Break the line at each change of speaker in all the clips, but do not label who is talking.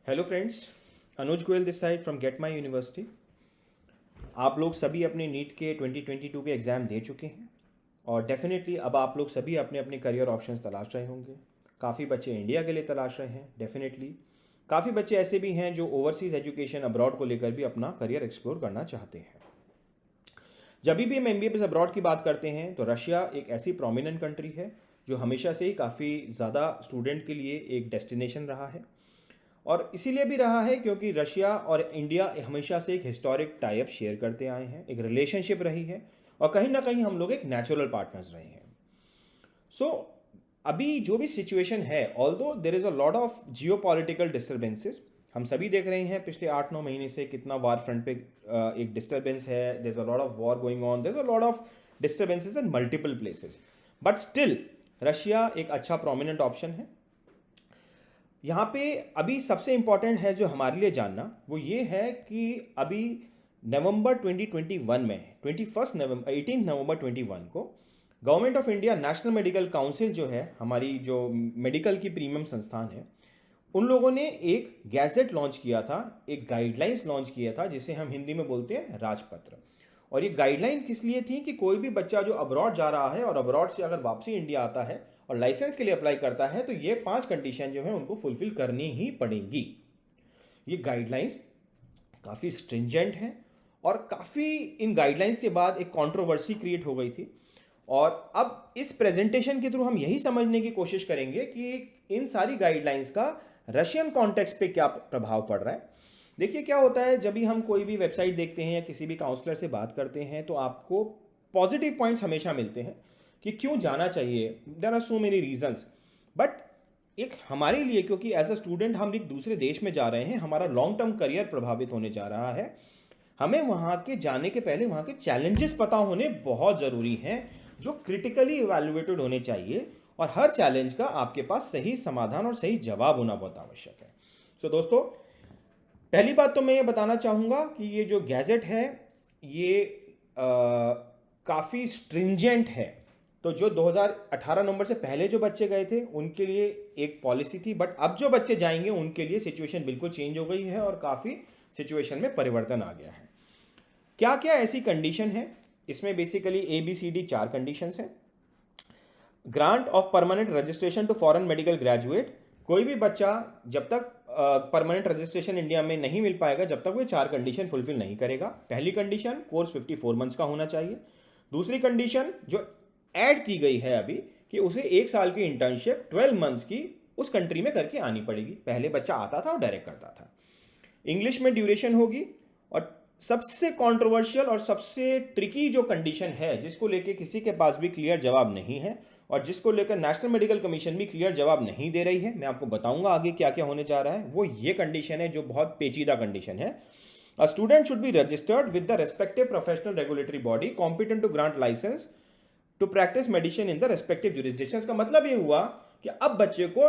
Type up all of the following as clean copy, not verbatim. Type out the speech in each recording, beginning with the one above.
Hello friends, Anuj Goyal this side from get my university. आप लोग सभी अपने नीट के 2022 के एग्ज़ाम दे चुके हैं और डेफिनेटली अब आप लोग सभी अपने अपने करियर ऑप्शंस तलाश रहे होंगे। काफ़ी बच्चे इंडिया के लिए तलाश रहे हैं डेफिनेटली। काफ़ी बच्चे ऐसे भी हैं जो ओवरसीज़ एजुकेशन अब्रॉड को लेकर भी अपना करियर एक्सप्लोर करना चाहते हैं। जब भी हम MBA अब्रॉड की बात करते हैं तो रशिया एक ऐसी प्रोमिनेंट कंट्री है जो हमेशा से ही काफ़ी ज़्यादा स्टूडेंट के लिए एक डेस्टिनेशन रहा है। और इसीलिए भी रहा है क्योंकि रशिया और इंडिया हमेशा से एक हिस्टोरिक टाइप शेयर करते आए हैं, एक रिलेशनशिप रही है और कहीं ना कहीं हम लोग एक नेचुरल पार्टनर्स रहे हैं। सो अभी जो भी सिचुएशन है, although there is a lot of Jio political disturbances, हम सभी देख रहे हैं पिछले 8-9 महीने से कितना वार फ्रंट पे एक डिस्टर्बेंस है। There is a lot of war going on, there is a lot of disturbances in multiple places, but still Russia एक अच्छा प्रोमिनेंट ऑप्शन है। यहाँ पे अभी सबसे इम्पॉर्टेंट है जो हमारे लिए जानना, वो ये है कि अभी नवंबर 2021 में 18 नवंबर 21 को government of India national medical council जो है, हमारी जो मेडिकल की प्रीमियम संस्थान है, उन लोगों ने एक गैजेट लॉन्च किया था, एक गाइडलाइंस लॉन्च किया था जिसे हम हिंदी में बोलते हैं राजपत्र। और ये गाइडलाइन किस लिए थी कि कोई भी बच्चा जो अब्रॉड जा रहा है और अब्रॉड से अगर वापसी इंडिया आता है और लाइसेंस के लिए अप्लाई करता है तो ये 5 कंडीशन जो है उनको फुलफिल करनी ही पड़ेंगी। ये गाइडलाइंस काफ़ी स्ट्रिंजेंट हैं और काफ़ी इन गाइडलाइंस के बाद एक कंट्रोवर्सी क्रिएट हो गई थी। और अब इस प्रेजेंटेशन के थ्रू हम यही समझने की कोशिश करेंगे कि इन सारी गाइडलाइंस का रशियन कॉन्टेक्स्ट पे क्या प्रभाव पड़ रहा है। देखिए क्या होता है, जब भी हम कोई भी वेबसाइट देखते हैं या किसी भी काउंसलर से बात करते हैं तो आपको पॉजिटिव पॉइंट्स हमेशा मिलते हैं कि क्यों जाना चाहिए। There are so many reasons, but एक हमारे लिए, क्योंकि एज अ स्टूडेंट हम एक दूसरे देश में जा रहे हैं, हमारा लॉन्ग टर्म करियर प्रभावित होने जा रहा है, हमें वहाँ के जाने के पहले वहाँ के चैलेंजेस पता होने बहुत ज़रूरी हैं जो क्रिटिकली इवैल्यूएटेड होने चाहिए। और हर चैलेंज का आपके पास सही समाधान और सही जवाब होना बहुत आवश्यक है। सो दोस्तों, पहली बात तो मैं ये बताना चाहूँगा कि ये जो गैजेट है ये काफ़ी स्ट्रिंजेंट है। तो जो 2018 नंबर से पहले जो बच्चे गए थे उनके लिए एक पॉलिसी थी, बट अब जो बच्चे जाएंगे उनके लिए सिचुएशन बिल्कुल चेंज हो गई है और काफ़ी सिचुएशन में परिवर्तन आ गया है। क्या क्या ऐसी कंडीशन है इसमें? बेसिकली ABCD 4 कंडीशंस हैं। Grant of permanent registration to foreign medical graduate, कोई भी बच्चा जब तक परमानेंट रजिस्ट्रेशन इंडिया में नहीं मिल पाएगा जब तक वो 4 कंडीशन फुलफिल नहीं करेगा। पहली कंडीशन, कोर्स 54 मंथ्स का होना चाहिए। दूसरी कंडीशन जो ऐड की गई है अभी, कि उसे 1 साल की इंटर्नशिप 12 मंथ्स की उस कंट्री में करके आनी पड़ेगी। पहले बच्चा आता था और डायरेक्ट करता था। इंग्लिश में ड्यूरेशन होगी। और सबसे कंट्रोवर्शियल और सबसे ट्रिकी जो कंडीशन है, जिसको लेके किसी के पास भी क्लियर जवाब नहीं है और जिसको लेकर नेशनल मेडिकल कमीशन भी क्लियर जवाब नहीं दे रही है, मैं आपको बताऊंगा आगे क्या क्या होने जा रहा है, वो ये कंडीशन है जो बहुत पेचीदा कंडीशन है। A student should be registered with the respective professional regulatory body competent to grant licence to practise medicine in the respective jurisdictions. का मतलब ये हुआ कि अब बच्चे को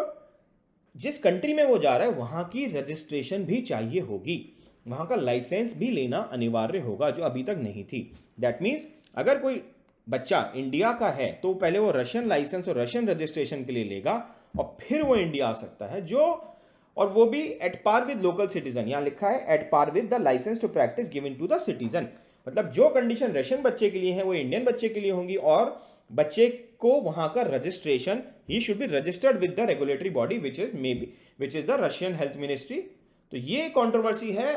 जिस कंट्री में वो जा रहा है वहां की रजिस्ट्रेशन भी चाहिए होगी, वहां का लाइसेंस भी लेना अनिवार्य होगा जो अभी तक नहीं थी। दैट मीन्स अगर कोई बच्चा इंडिया का है तो पहले वो रशियन लाइसेंस और रशियन रजिस्ट्रेशन के लिए लेगा और फिर वो इंडिया आ सकता है, जो और वो भी at par with local citizen. यहां लिखा है at par with the licence to practise given to the citizen. मतलब जो कंडीशन रशियन बच्चे के लिए है वो इंडियन बच्चे के लिए होंगी और बच्चे को वहां का registration, he should be registered with the regulatory body which is the Russian health ministry. तो ये कंट्रोवर्सी है।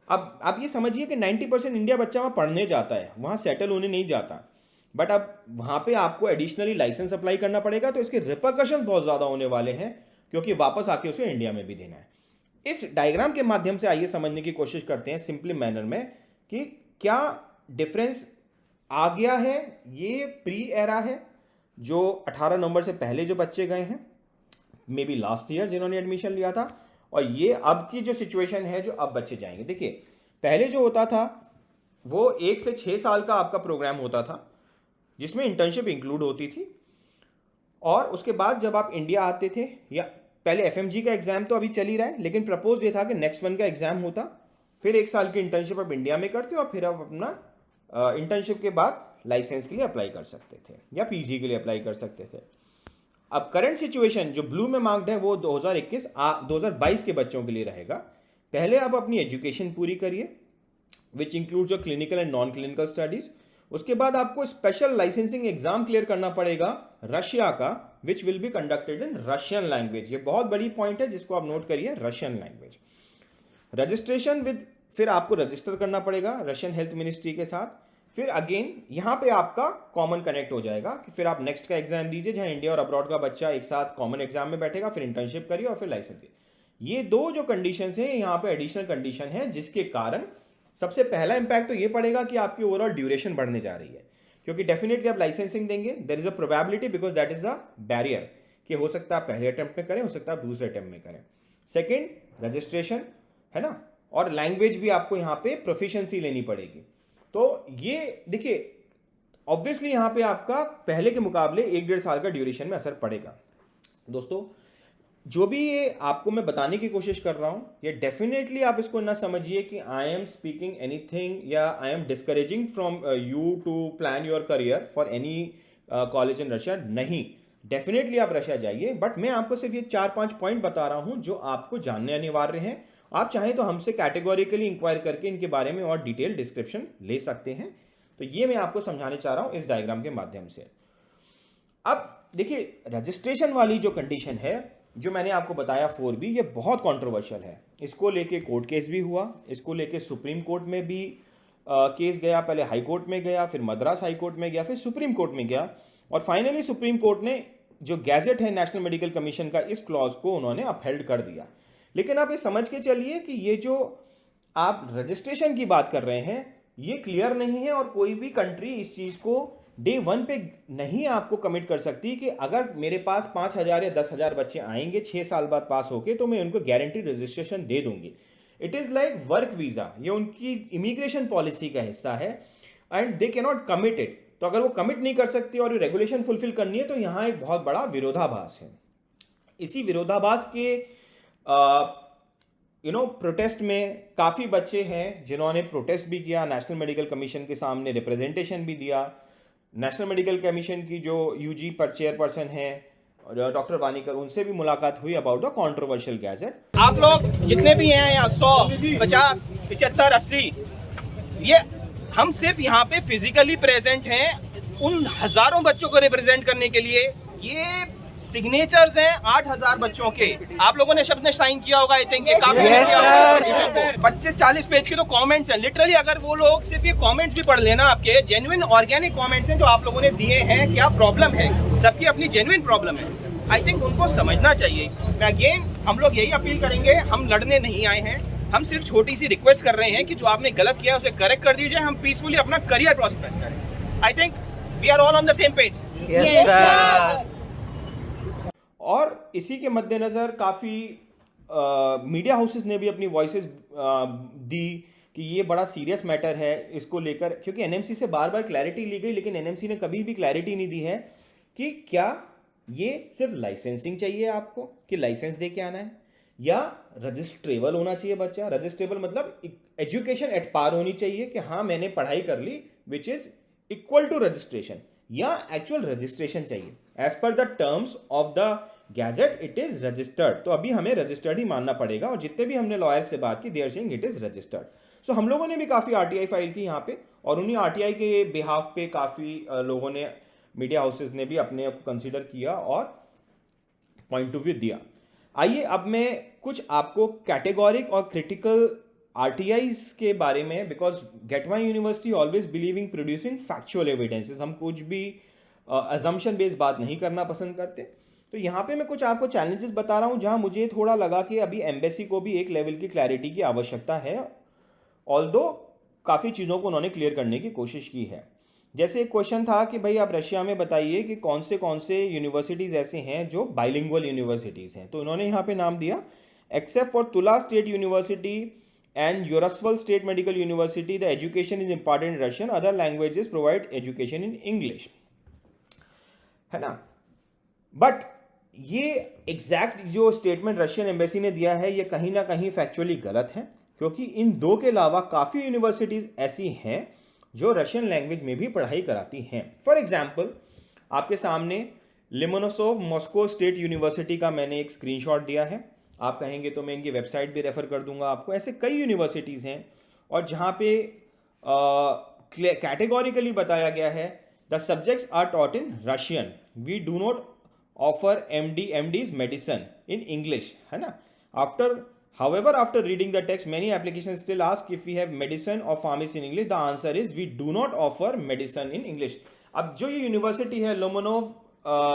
अब आप ये समझिए कि 90% इंडिया बच्चा वहाँ पढ़ने जाता है, वहाँ सेटल होने नहीं जाता, बट अब वहाँ पे आपको एडिशनली लाइसेंस अप्लाई करना पड़ेगा, तो इसके रिपरकशन बहुत ज़्यादा होने वाले हैं क्योंकि वापस आके उसे इंडिया में भी देना है। इस डायग्राम के माध्यम से आइए समझने की कोशिश करते हैं सिंपली मैनर में कि क्या डिफरेंस आ गया है। ये प्री एरा है जो 18 नवंबर से पहले जो बच्चे गए हैं, मे बी लास्ट ईयर जिन्होंने एडमिशन लिया था, और ये अब की जो सिचुएशन है जो अब बच्चे जाएंगे। देखिए पहले जो होता था वो 1 से 6 साल का आपका प्रोग्राम होता था जिसमें इंटर्नशिप इंक्लूड होती थी। और उसके बाद जब आप इंडिया आते थे, या पहले FMG का एग्जाम तो अभी चल ही रहा है, लेकिन प्रपोज ये था कि नेक्स्ट 1 का एग्जाम होता, फिर 1 साल की इंटर्नशिप आप इंडिया में करते और फिर आप अपना इंटर्नशिप के बाद लाइसेंस के लिए अप्लाई कर सकते थे या PG के लिए अप्लाई कर सकते थे। अब करंट सिचुएशन जो ब्लू में मार्क्ड है वो 2022 के बच्चों के लिए रहेगा। पहले आप अपनी एजुकेशन पूरी करिए which includes your clinical and non clinical studies. उसके बाद आपको स्पेशल लाइसेंसिंग एग्जाम क्लियर करना पड़ेगा रशिया का, which will be conducted in Russian language. ये बहुत बड़ी पॉइंट है जिसको आप नोट करिए, रशियन लैंग्वेज। रजिस्ट्रेशन विद, फिर आपको रजिस्टर करना पड़ेगा रशियन हेल्थ मिनिस्ट्री के साथ। फिर अगेन यहाँ पे आपका कॉमन कनेक्ट हो जाएगा कि फिर आप नेक्स्ट का एग्जाम दीजिए जहाँ इंडिया और अब्रॉड का बच्चा एक साथ कॉमन एग्जाम में बैठेगा, फिर इंटर्नशिप करिए और फिर लाइसेंस दिए। ये दो जो कंडीशन है यहाँ पे एडिशनल कंडीशन है, जिसके कारण सबसे पहला इंपैक्ट तो ये पड़ेगा कि आपकी ओवरऑल ड्यूरेशन बढ़ने जा रही है, क्योंकि डेफिनेटली आप लाइसेंसिंग देंगे, there is a probability because that is a barrier कि हो सकता है आप पहले अटेम्प्ट में करें, हो सकता है आप दूसरे अटेम्प्ट में करें। सेकेंड रजिस्ट्रेशन है ना, और लैंग्वेज भी आपको यहाँ पे प्रोफिशिएंसी लेनी पड़ेगी। तो ये देखिए ऑब्वियसली यहाँ पे आपका पहले के मुकाबले 1-1.5 साल का ड्यूरेशन में असर पड़ेगा। दोस्तों जो भी ये आपको मैं बताने की कोशिश कर रहा हूँ, ये डेफिनेटली आप इसको ना समझिए कि आई एम स्पीकिंग एनीथिंग या I am discouraging from you to plan your career for any college in Russia. नहीं, डेफिनेटली आप रशिया जाइए, बट मैं आपको सिर्फ ये 4-5 पॉइंट बता रहा हूँ जो आपको जानने अनिवार्य हैं। आप चाहें तो हमसे कैटेगोरिकली इंक्वायर करके इनके बारे में और डिटेल डिस्क्रिप्शन ले सकते हैं। तो ये मैं आपको समझाने चाह रहा हूँ इस डायग्राम के माध्यम से। अब देखिए रजिस्ट्रेशन वाली जो कंडीशन है जो मैंने आपको बताया 4B, ये बहुत कंट्रोवर्शियल है। इसको लेके कोर्ट केस भी हुआ, इसको लेके सुप्रीम कोर्ट में भी केस गया, पहले हाई कोर्ट में गया, फिर मद्रास हाई कोर्ट में गया, फिर सुप्रीम कोर्ट में गया, और फाइनली सुप्रीम कोर्ट ने जो गैजेट है नेशनल मेडिकल कमीशन का, इस क्लॉज को उन्होंने अपहेल्ड कर दिया। लेकिन आप ये समझ के चलिए कि ये जो आप रजिस्ट्रेशन की बात कर रहे हैं ये क्लियर नहीं है, और कोई भी कंट्री इस चीज़ को डे 1 पे नहीं आपको कमिट कर सकती कि अगर मेरे पास 5,000 या 10,000 बच्चे आएंगे 6 साल बाद पास होके तो मैं उनको गारंटी रजिस्ट्रेशन दे दूंगी। It is like work visa, ये उनकी इमिग्रेशन पॉलिसी का हिस्सा है and they can not commit it. तो अगर वो कमिट नहीं कर सकती और ये रेगुलेशन फुलफिल करनी है तो यहाँ एक बहुत बड़ा विरोधाभास है। इसी विरोधाभास के प्रोटेस्ट में काफ़ी बच्चे हैं जिन्होंने प्रोटेस्ट भी किया, नेशनल मेडिकल कमीशन के सामने रिप्रेजेंटेशन भी दिया। नेशनल मेडिकल कमीशन की जो यूजी पर चेयरपर्सन है डॉक्टर वानीकर, उनसे भी मुलाकात हुई अबाउट द कंट्रोवर्शियल गैजेट।
आप लोग जितने भी हैं यहाँ 100, 50, 75, 80, ये हम सिर्फ यहाँ पे फिजिकली प्रेजेंट हैं उन हजारों बच्चों को रिप्रेजेंट करने के लिए। ये सिग्नेचर्स हैं 8,000 बच्चों के, आप लोगों ने शब्द ने साइन किया होगा, आई थिंक काफी 25-40 पेज के तो कमेंट्स हैं। लिटरली अगर वो लोग सिर्फ ये कमेंट्स भी पढ़ लेना, आपके जेन्युइन ऑर्गेनिक कमेंट्स हैं जो आप लोगों ने दिए हैं, क्या प्रॉब्लम है, सबकी अपनी जेन्युइन प्रॉब्लम है, आई थिंक उनको समझना चाहिए। अगेन हम लोग यही अपील करेंगे, हम लड़ने नहीं आए हैं, हम सिर्फ छोटी सी रिक्वेस्ट कर रहे हैं कि जो आपने गलत किया उसे करेक्ट कर दीजिए, हम पीसफुली अपना करियर प्रॉस्पेक्ट करें। I think we are all on the same page.
और इसी के मद्देनज़र काफ़ी मीडिया हाउसेस ने भी अपनी वॉइसेस दी कि ये बड़ा सीरियस मैटर है इसको लेकर, क्योंकि एनएमसी से बार बार क्लैरिटी ली गई लेकिन एनएमसी ने कभी भी क्लैरिटी नहीं दी है कि क्या ये सिर्फ लाइसेंसिंग चाहिए आपको कि लाइसेंस दे के आना है, या रजिस्ट्रेबल होना चाहिए बच्चा। रजिस्ट्रेबल मतलब एजुकेशन एट पार होनी चाहिए कि हाँ मैंने पढ़ाई कर ली which is equal to registration, या एक्चुअल रजिस्ट्रेशन चाहिए। As per the terms of the gazette it is registered, तो अभी हमें रजिस्टर्ड ही मानना पड़ेगा, और जितने भी हमने लॉयर से बात की they are saying it is registered. So हम लोगों ने भी काफ़ी आरटीआई फाइल की यहाँ पे, और उन्हीं आरटीआई के बिहाफ पे काफ़ी लोगों ने, मीडिया हाउसेस ने भी अपने को कंसिडर किया और पॉइंट ऑफ व्यू दिया। आइए अब मैं कुछ आपको कैटेगोरिक और क्रिटिकल आरटीआईज के बारे में, because gate my university always believing producing factual evidences, हम कुछ भी अजम्पशन बेस्ड बात नहीं करना पसंद करते। तो यहाँ पे मैं कुछ आपको चैलेंजेस बता रहा हूँ जहाँ मुझे थोड़ा लगा कि अभी एम्बेसी को भी एक लेवल की क्लैरिटी की आवश्यकता है, ऑल्दो काफ़ी चीज़ों को उन्होंने क्लियर करने की कोशिश की है। जैसे एक क्वेश्चन था कि भाई आप रशिया में बताइए कि कौन से यूनिवर्सिटीज़ ऐसे हैं जो बाइलिंगुअल यूनिवर्सिटीज़ हैं। तो उन्होंने यहाँ पे नाम दिया, except for Tula state university and Yaroslavl state medical university the education is important in Russian, other languages provide education in English, है ना। बट ये एग्जैक्ट जो स्टेटमेंट रशियन एम्बेसी ने दिया है ये कहीं ना कहीं फैक्चुअली गलत है, क्योंकि इन दो के अलावा काफ़ी यूनिवर्सिटीज़ ऐसी हैं जो रशियन लैंग्वेज में भी पढ़ाई कराती हैं। फॉर एग्जाम्पल आपके सामने लिमोनोसोव मॉस्को स्टेट यूनिवर्सिटी का मैंने एक स्क्रीनशॉट दिया है, आप कहेंगे तो मैं इनकी वेबसाइट भी रेफर कर दूंगा आपको। ऐसे कई यूनिवर्सिटीज़ हैं और जहाँ पे कैटेगोरिकली बताया गया है the subjects are taught in Russian, we do not offer MD's medicine in English, है ना। However, after reading the text, many applications still ask if we have medicine or pharmacy in English. The answer is we do not offer medicine in English. अब जो ये university है लोमोनोव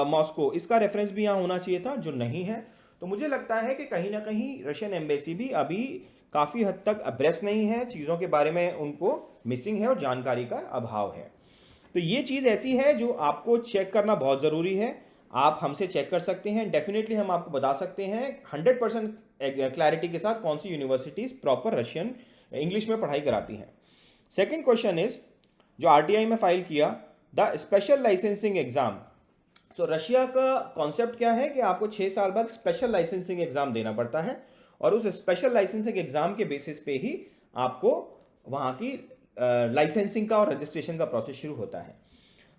Moscow, इसका reference भी यहाँ होना चाहिए था, जो नहीं है। तो मुझे लगता है कि कहीं ना कहीं रशियन एम्बेसी भी अभी काफ़ी हद तक अब्रेस्ट नहीं है, चीज़ों के बारे में उनको मिसिंग है और जानकारी का अभाव है। तो ये चीज़ ऐसी है जो आपको चेक करना बहुत ज़रूरी है। आप हमसे चेक कर सकते हैं, डेफिनेटली हम आपको बता सकते हैं 100% क्लैरिटी के साथ कौन सी यूनिवर्सिटीज़ प्रॉपर रशियन इंग्लिश में पढ़ाई कराती हैं। सेकंड क्वेश्चन इज जो RTI में फाइल किया, the special licensing exam. So Russia का कॉन्सेप्ट क्या है कि आपको 6 साल बाद स्पेशल लाइसेंसिंग एग्जाम देना पड़ता है और उस स्पेशल लाइसेंसिंग एग्जाम के बेसिस पे ही आपको वहाँ की लाइसेंसिंग का और रजिस्ट्रेशन का प्रोसेस शुरू होता है।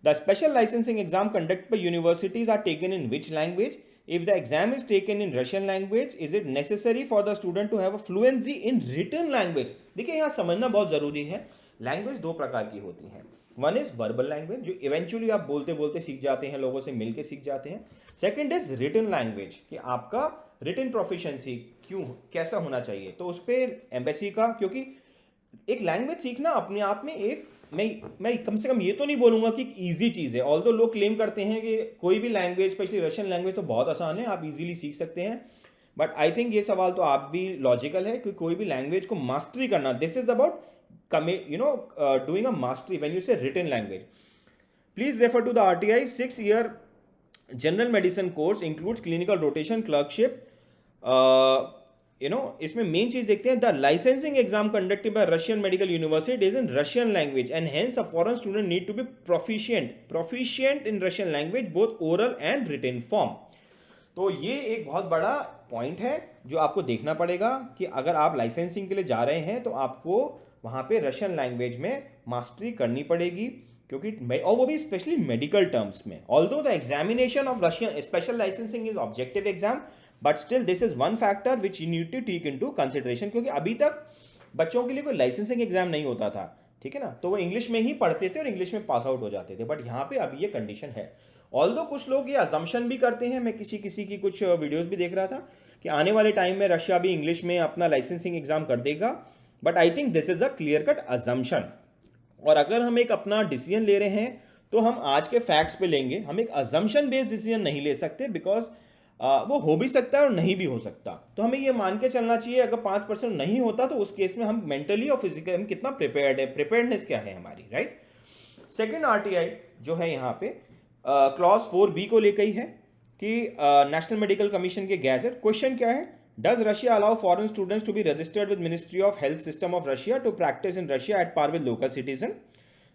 The special licensing exam conducted by universities are taken in which language? If the exam is taken in Russian language, is it necessary for the student to have a fluency in written language? देखिए यहाँ समझना बहुत ज़रूरी है, language 2 प्रकार की होती हैं। वन इज वर्बल लैंग्वेज, जो इवेंचुअली आप बोलते बोलते सीख जाते हैं, लोगों से मिल के सीख जाते हैं। सेकेंड इज रिटन लैंग्वेज, कि आपका रिटन प्रोफिशिएंसी कैसा होना चाहिए। तो उस पर एम्बेसी का, क्योंकि एक लैंग्वेज सीखना अपने आप में एक, मैं कम से कम ये तो नहीं बोलूँगा कि ईजी चीज़ है। ऑल्दो लोग क्लेम करते हैं कि कोई भी लैंग्वेज, स्पेशली रशियन लैंग्वेज, तो बहुत आसान है, आप इजीली सीख सकते हैं। बट आई थिंक ये सवाल तो आप भी लॉजिकल है कि कोई भी लैंग्वेज को मास्टरी करना, this is about doing a mastery when you say written language. Please refer to the RTI 6-year general medicine course includes clinical rotation, clerkship. इसमें मेन चीज देखते हैं, the licensing exam conducted by Russian medical university is in Russian language and hence a foreign student need to be proficient in Russian language both oral and written form. तो ये एक बहुत बड़ा point है जो आपको देखना पड़ेगा कि अगर आप लाइसेंसिंग के लिए जा रहे हैं तो आपको वहाँ पे रशियन लैंग्वेज में मास्टरी करनी पड़ेगी, क्योंकि और वो भी स्पेशली मेडिकल टर्म्स में। Although the examination of Russian special licensing is objective exam, but still this is one factor which you need to take into consideration, क्योंकि अभी तक बच्चों के लिए कोई लाइसेंसिंग एग्जाम नहीं होता था, ठीक है ना। तो वो इंग्लिश में ही पढ़ते थे और इंग्लिश में पास आउट हो जाते थे, बट यहाँ पे अभी ये कंडीशन है। ऑल्दो कुछ लोग ये अजम्पशन भी करते हैं, मैं किसी की कुछ वीडियोस भी देख रहा था कि आने वाले टाइम में रशिया भी इंग्लिश में अपना लाइसेंसिंग एग्जाम कर देगा, but I think this is a clear cut assumption. और अगर हम एक अपना डिसीजन ले रहे हैं तो हम आज के फैक्ट्स पे लेंगे, हम एक अजम्पशन बेस्ड डिसीजन नहीं ले सकते, बिकॉज वो हो भी सकता है और नहीं भी हो सकता। तो हमें ये मान के चलना चाहिए अगर 5% नहीं होता तो उस केस में हम मेंटली और फिजिकली हम कितना प्रिपेयर्ड है, प्रिपेयर्डनेस क्या है हमारी, राइट। सेकेंड RTI जो है यहाँ पे क्लॉज 4B को लेकर ही है कि नेशनल मेडिकल कमीशन के गैजेट। क्वेश्चन क्या है, does Russia allow foreign students to be registered with ministry of health system of Russia to practise in Russia at par with local citizen?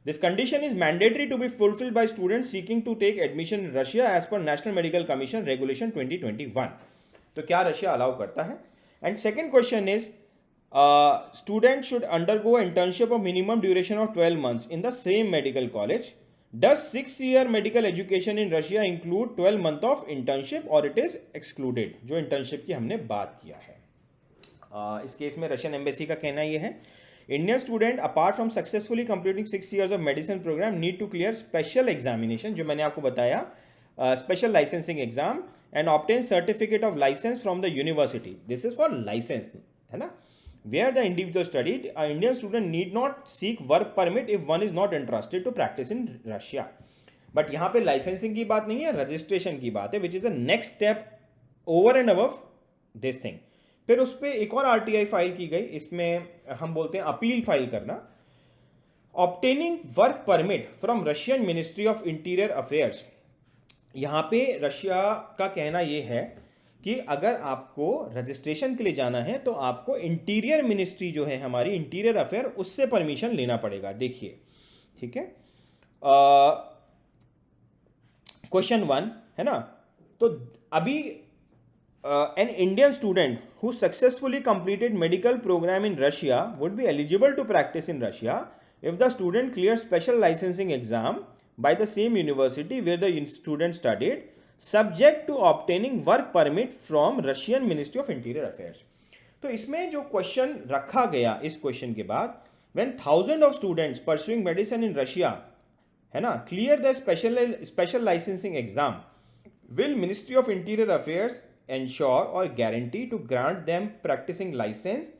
This condition is mandatory to be fulfilled by students seeking to take admission in Russia as per National Medical Commission Regulation 2021. तो क्या Russia allow करता है? And second question is, students should undergo internship of minimum duration of 12 months in the same medical college. Does 6-year medical education in Russia include 12 month of internship or it is excluded? जो internship की हमने बात किया है, इस case में Russian embassy का कहना यह है, Indian student apart from successfully completing 6 years of medicine program need to clear special examination, जो मैंने आपको बताया, special licensing exam and obtain certificate of license from the university. This is for license, है ना, where the individual studied. An Indian student need not seek work permit if one is not interested to practice in Russia. But यहाँ पे licensing की बात नहीं है, registration की बात है, which is a next step over and above this thing. फिर उस पर एक और RTI फाइल की गई, इसमें हम बोलते हैं अपील फाइल करना। Obtaining work permit from Russian ministry of interior affairs. यहाँ पे रशिया का कहना ये है कि अगर आपको रजिस्ट्रेशन के लिए जाना है तो आपको इंटीरियर मिनिस्ट्री जो है हमारी, इंटीरियर अफेयर, उससे परमिशन लेना पड़ेगा। देखिए, ठीक है, क्वेश्चन 1 है ना। तो अभी an Indian student who successfully completed medical program in Russia would be eligible to practice in Russia if the student clears special licensing exam by the same university where the student studied. Subject to obtaining work permit from Russian ministry of interior affairs. तो इसमें जो question रखा गया इस question के बाद, when thousand of students pursuing medicine in Russia, है ना, clear the special licensing exam, will ministry of interior affairs ensure और guarantee to grant them practising licence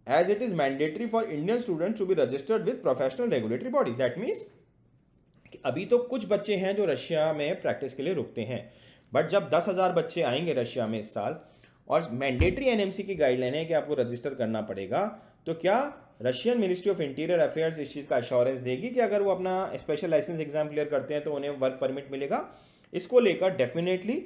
as it is mandatory for Indian students to be registered with professional regulatory body. That means अभी तो कुछ बच्चे हैं जो Russia में practice के लिए रुकते हैं, बट जब 10,000 बच्चे आएंगे रशिया में इस साल और मैंडेटरी एनएमसी की गाइडलाइन है कि आपको रजिस्टर करना पड़ेगा, तो क्या Russian ministry of interior affairs इस चीज़ का अश्योरेंस देगी कि अगर वो अपना स्पेशल लाइसेंस एग्जाम क्लियर करते हैं तो उन्हें वर्क परमिट मिलेगा? इसको लेकर डेफिनेटली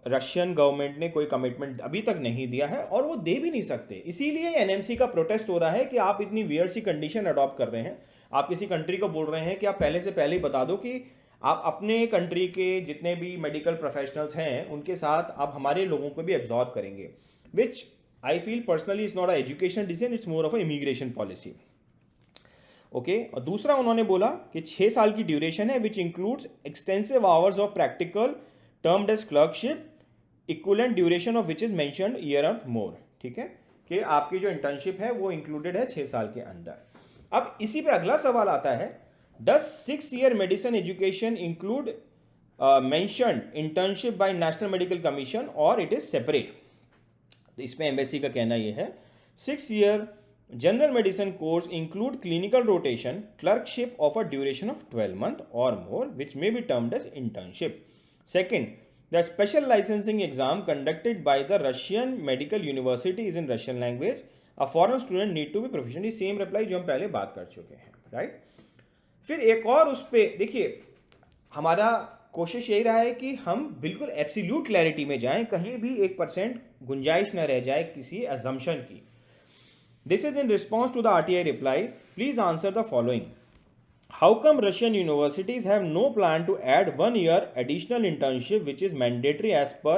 रशियन गवर्नमेंट ने कोई कमिटमेंट अभी तक नहीं दिया है और वो दे भी नहीं सकते। इसीलिए एनएमसी का प्रोटेस्ट हो रहा है कि आप इतनी वियर्ड सी कंडीशन अडॉप्ट कर रहे हैं। आप किसी कंट्री को बोल रहे हैं कि आप पहले से पहले ही बता दो कि आप अपने कंट्री के जितने भी मेडिकल प्रोफेशनल्स हैं उनके साथ आप हमारे लोगों को भी एब्जॉर्ब करेंगे, which I feel personally is not a education decision, it's more of a immigration policy. Okay, और दूसरा उन्होंने बोला कि 6 साल की ड्यूरेशन है which includes extensive hours of practical termed as clerkship, equivalent duration of which is mentioned year और more. ठीक है, कि आपकी जो इंटर्नशिप है वो इंक्लूडेड है 6 साल के अंदर। अब इसी पे अगला सवाल आता है, does 6 year medicine education include mentioned internship by national medical commission or it is separate? इसमें एम्बेसी का कहना यह है 6 year general medicine course include clinical rotation, clerkship of a duration of 12 months or more which may be termed as internship. Second, the special licensing exam conducted by the Russian medical university is in Russian language. A foreign student need to be proficient. Same reply जो हम पहले बात कर चुके हैं, right? फिर एक और उस पर देखिए, हमारा कोशिश यही रहा है कि हम बिल्कुल एब्सोल्यूट क्लैरिटी में जाएं, कहीं भी 1% गुंजाइश न रह जाए किसी अजम्पशन की। This is in response to the RTI reply, please answer the following. How come Russian universities have no plan to add 1 year additional internship which is mandatory as per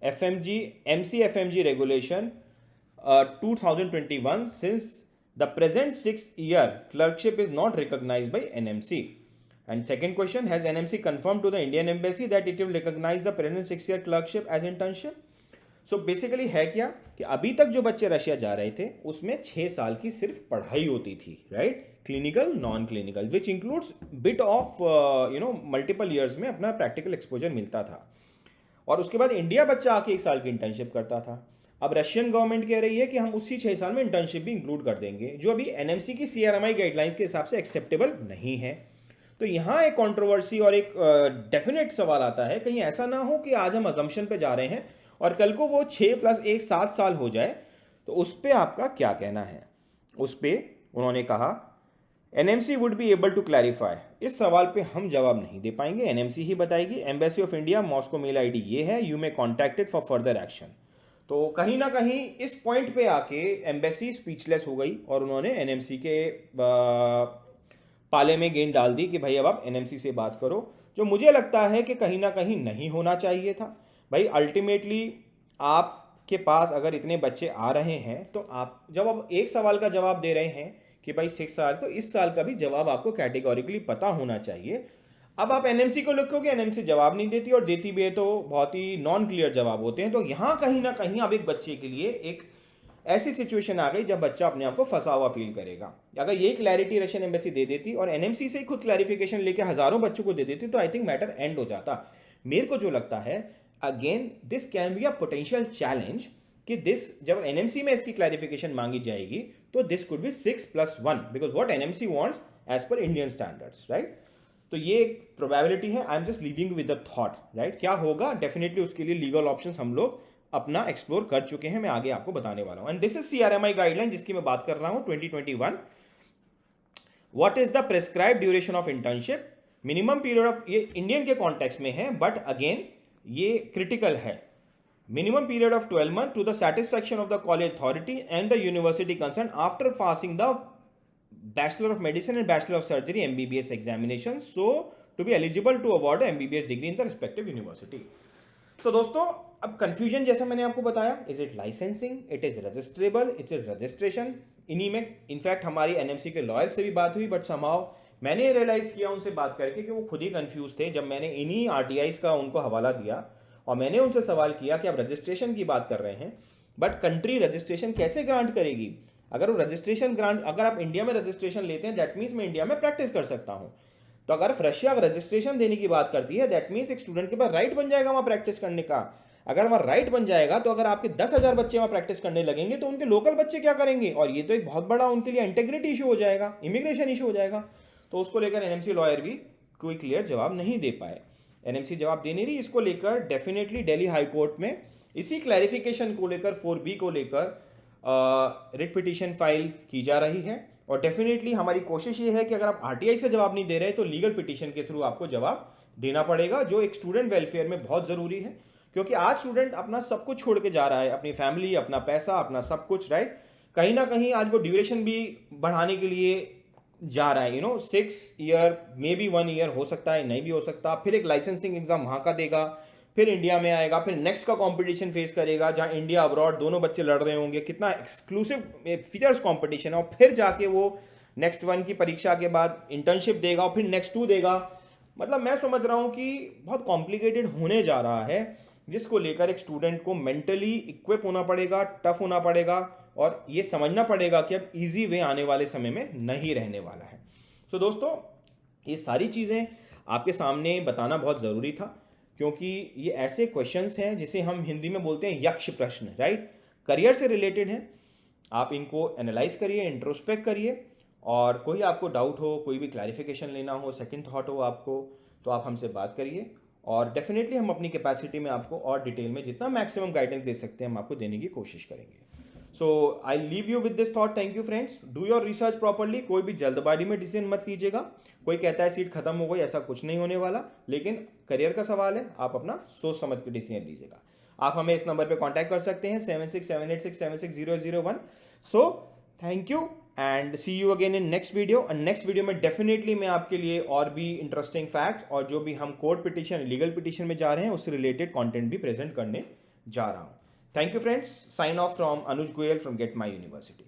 MCFMG regulation 2021, since the present 6-year clerkship is not recognized by NMC? And second question, has NMC confirmed to the Indian embassy that it will recognize the present 6-year clerkship as internship? So basically है क्या कि अभी तक जो बच्चे Russia जा रहे थे उसमें 6 साल की सिर्फ पढ़ाई होती थी, right? Clinical, non clinical, which includes bit of multiple years में अपना प्रैक्टिकल एक्सपोजर मिलता था, और उसके बाद इंडिया बच्चा आके 1 साल की इंटर्नशिप करता था। अब रशियन गवर्नमेंट कह रही है कि हम उसी 6 साल में इंटर्नशिप भी इंक्लूड कर देंगे, जो अभी एनएमसी की सीआरएमआई गाइडलाइंस के हिसाब से एक्सेप्टेबल नहीं है। तो यहाँ एक कंट्रोवर्सी और एक डेफिनेट सवाल आता है, कहीं ऐसा ना हो कि आज हम अजम्पशन पे जा रहे हैं और कल को वो 6 + 1 7 साल हो जाए, तो उस पर आपका क्या कहना है? उस पर उन्होंने कहा NMC would be able to clarify. इस सवाल पे हम जवाब नहीं दे पाएंगे, एनएमसी ही बताएगी। Embassy of India, Moscow mail ID ये है, you may contacted for further action. तो कहीं ना कहीं इस पॉइंट पे आके एम्बेसी स्पीचलेस हो गई और उन्होंने एनएमसी के पाले में गेंद डाल दी कि भाई अब आप एनएमसी से बात करो, जो मुझे लगता है कि कहीं ना कहीं नहीं होना चाहिए था। भाई अल्टीमेटली आपके पास अगर इतने बच्चे आ रहे हैं तो आप जब अब एक सवाल का जवाब दे रहे हैं कि भाई 6 साल, तो इस साल का भी जवाब आपको कैटेगोरिकली पता होना चाहिए। अब आप एनएमसी को लिखोगे, एनएमसी जवाब नहीं देती, और देती भी है तो बहुत ही नॉन क्लियर जवाब होते हैं। तो यहाँ कहीं ना कहीं अब एक बच्चे के लिए एक ऐसी सिचुएशन आ गई जब बच्चा अपने आप को फंसा हुआ फील करेगा। अगर ये क्लैरिटी रशियन एम्बेसी दे देती और एनएमसी से खुद क्लैरिफिकेशन लेके हजारों बच्चों को दे देती, तो आई थिंक मैटर एंड हो जाता। मेरे को जो लगता है, again this can be a potential challenge कि दिस जब एनएमसी में इसकी क्लैरिफिकेशन मांगी जाएगी तो this could be 6+1 because what NMC wants as per Indian standards, right? तो ये एक प्रोबेबिलिटी है। I am just leaving with the thought, right? क्या होगा, डेफिनेटली उसके लिए लीगल ऑप्शंस हम लोग अपना एक्सप्लोर कर चुके हैं, मैं आगे आपको बताने वाला हूं। एंड दिस इज सीआरएमआई गाइडलाइन जिसकी मैं बात कर रहा हूं 2021। What is the prescribe duration of internship? Minimum period of, ये इंडियन के कॉन्टेक्स्ट में है बट अगेन ये क्रिटिकल है। Minimum period of 12 months to the satisfaction of the college authority and the university concerned after passing the Bachelor of Medicine and Bachelor of Surgery MBBS examinations, so to be eligible to award a MBBS degree in the respective university. So दोस्तों, अब confusion जैसा मैंने आपको बताया, is it licensing, it is registrable, it is registration, इन्हीं में in fact हमारी NMC के लॉयर से भी बात हुई, बट somehow मैंने ये रियलाइज़ किया उनसे बात करके कि वो खुद ही कंफ्यूज थे जब मैंने इन्हीं आरटीआईज का उनको हवाला दिया और मैंने उनसे सवाल किया कि आप रजिस्ट्रेशन की बात कर रहे हैं बट कंट्री रजिस्ट्रेशन कैसे ग्रांट करेगी? अगर वो रजिस्ट्रेशन ग्रांट, अगर आप इंडिया में रजिस्ट्रेशन लेते हैं दैट मीन्स मैं इंडिया में प्रैक्टिस कर सकता हूँ। तो अगर रशिया रजिस्ट्रेशन देने की बात करती है दैट मीन्स एक स्टूडेंट के पास राइट बन जाएगा वहाँ प्रैक्टिस करने का। अगर वहाँ राइट बन जाएगा तो अगर आपके 10,000 बच्चे वहाँ प्रैक्टिस करने लगेंगे तो उनके लोकल बच्चे क्या करेंगे? और ये तो एक बहुत बड़ा उनके लिए इंटीग्रिटी इशू हो जाएगा, इमिग्रेशन इशू हो जाएगा। तो उसको लेकर एनएमसी लॉयर भी कोई क्लियर जवाब नहीं दे पाए। एनएमसी जवाब दे नहीं रही, इसको लेकर डेफिनेटली दिल्ली हाई कोर्ट में इसी क्लैरिफिकेशन को लेकर 4B को लेकर रिट पिटीशन फाइल की जा रही है। और डेफिनेटली हमारी कोशिश ये है कि अगर आप आरटीआई से जवाब नहीं दे रहे तो लीगल पिटीशन के थ्रू आपको जवाब देना पड़ेगा, जो एक स्टूडेंट वेलफेयर में बहुत ज़रूरी है। क्योंकि आज स्टूडेंट अपना सब कुछ छोड़ के जा रहा है, अपनी फैमिली, अपना पैसा, अपना सब कुछ, राइट। कहीं ना कहीं आज वो ड्यूरेशन भी बढ़ाने के लिए जा रहा है, 6 ईयर, मे बी 1 ईयर हो सकता है, नहीं भी हो सकता। फिर एक लाइसेंसिंग एग्जाम वहाँ का देगा, फिर इंडिया में आएगा, फिर नेक्स्ट का कंपटीशन फेस करेगा जहाँ इंडिया अब्रॉड दोनों बच्चे लड़ रहे होंगे, कितना एक्सक्लूसिव फीचर्स कंपटीशन है। और फिर जाके वो नेक्स्ट 1 की परीक्षा के बाद इंटर्नशिप देगा और फिर नेक्स्ट 2 देगा। मतलब मैं समझ रहा हूँ कि बहुत कॉम्प्लिकेटेड होने जा रहा है, जिसको लेकर एक स्टूडेंट को मेंटली इक्विप होना पड़ेगा, टफ होना पड़ेगा और ये समझना पड़ेगा कि अब इजी वे आने वाले समय में नहीं रहने वाला है। सो दोस्तों, ये सारी चीज़ें आपके सामने बताना बहुत ज़रूरी था, क्योंकि ये ऐसे क्वेश्चंस हैं जिसे हम हिंदी में बोलते हैं यक्ष प्रश्न, राइट। करियर से रिलेटेड हैं, आप इनको एनालाइज करिए, इंट्रोस्पेक्ट करिए, और कोई आपको डाउट हो, कोई भी क्लैरिफिकेशन लेना हो, सेकंड थॉट हो आपको, तो आप हमसे बात करिए और डेफिनेटली हम अपनी कैपेसिटी में आपको और डिटेल में जितना मैक्सिमम गाइडेंस दे सकते हैं हम आपको देने की कोशिश करेंगे। So I leave you with this thought. Thank you friends, do your research properly. कोई भी जल्दबाजी में डिसीजन मत लीजिएगा। कोई कहता है सीट खत्म हो गई, ऐसा कुछ नहीं होने वाला, लेकिन करियर का सवाल है, आप अपना सोच समझ के डिसीजन लीजिएगा। आप हमें इस नंबर पे कांटेक्ट कर सकते हैं 7678676001। So thank you and see you again in next video. और नेक्स्ट वीडियो में डेफिनेटली मैं आपके लिए और भी इंटरेस्टिंग फैक्ट्स और जो भी हम कोर्ट पिटीशन, लीगल पिटीशन में जा रहे हैं उससे रिलेटेड कंटेंट भी प्रेजेंट करने जा रहा हूं। Thank you friends, sign off from Anuj Goyal from get my university.